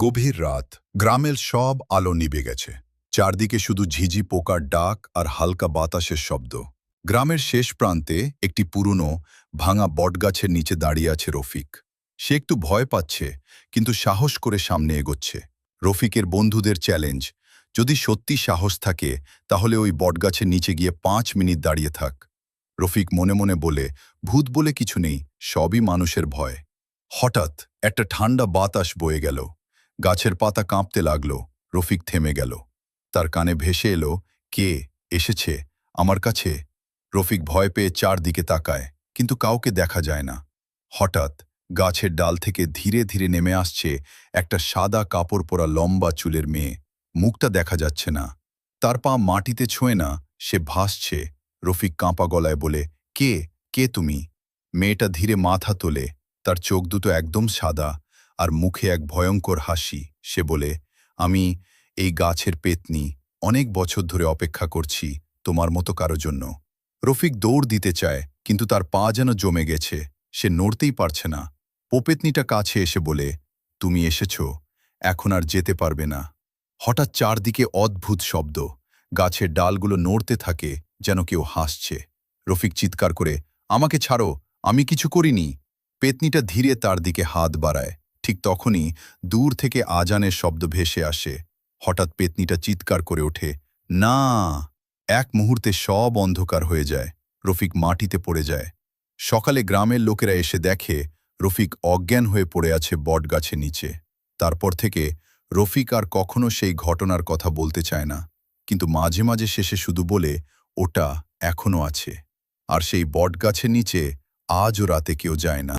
গভীর রাত, গ্রামের সব আলো নিভে গেছে। চারদিকে শুধু ঝিঝি পোকার ডাক আর হালকা বাতাসের শব্দ। গ্রামের শেষ প্রান্তে একটি পুরনো ভাঙা বটগাছের নিচে দাঁড়িয়ে আছে রফিক। সে একটু ভয় পাচ্ছে, কিন্তু সাহস করে সামনে এগোচ্ছে। রফিকের বন্ধুদের চ্যালেঞ্জ, যদি সত্যি সাহস থাকে তাহলে ওই বটগাছের নিচে গিয়ে 5 মিনিট দাঁড়িয়ে থাক। রফিক মনে মনে বলে, ভূত বলে কিছু নেই, সবই মানুষের ভয়। হঠাৎ একটা ঠান্ডা বাতাস বয়ে গেল। গাছের পাতা কাঁপতে লাগলো। রফিক থেমে গেল। তার কানে ভেসে এলো, কে এসেছে আমার কাছে? রফিক ভয় পেয়ে চারদিকে তাকায়, কিন্তু কাউকে দেখা যায় না। হঠাৎ গাছের ডাল থেকে ধীরে ধীরে নেমে আসছে একটা সাদা কাপড় পরা লম্বা চুলের মেয়ে। মুখটা দেখা যাচ্ছে না, তার পা মাটিতে ছোঁয় না, সে ভাসছে। রফিক কাঁপা গলায় বলে, কে কে তুমি? মেয়েটা ধীরে মাথা তোলে, তার চোখ দুটো একদম সাদা, আর মুখে এক ভয়ঙ্কর হাসি। সে বলে, আমি এই গাছের পেতনি, অনেক বছর ধরে অপেক্ষা করছি তোমার মতো কারো জন্য। রফিক দৌড় দিতে চায়, কিন্তু তার পা যেন জমে গেছে, সে নড়তেই পারছে না। পেতনিটা কাছে এসে বলে, তুমি এসেছ, এখন আর যেতে পারবে না। হঠাৎ চারদিকে অদ্ভুত শব্দ, গাছের ডালগুলো নড়তে থাকে, যেন কেউ হাসছে। রফিক চিৎকার করে, আমাকে ছাড়ো, আমি কিছু করিনি। পেতনিটা ধীরে তার দিকে হাত বাড়ায়। ঠিক তখনই দূর থেকে আজানের শব্দ ভেসে আসে। হঠাৎ পেতনিটা চিৎকার করে ওঠে, না! এক মুহূর্তে সব অন্ধকার হয়ে যায়। রফিক মাটিতে পড়ে যায়। সকালে গ্রামের লোকেরা এসে দেখে রফিক অজ্ঞান হয়ে পড়ে আছে বটগাছের নিচে। তারপর থেকে রফিক আর কখনো সেই ঘটনার কথা বলতে চায় না, কিন্তু মাঝে মাঝে শেষে শুধু বলে, ওটা এখনো আছে। আর সেই বটগাছের নিচে আজও রাতে কেউ যায় না।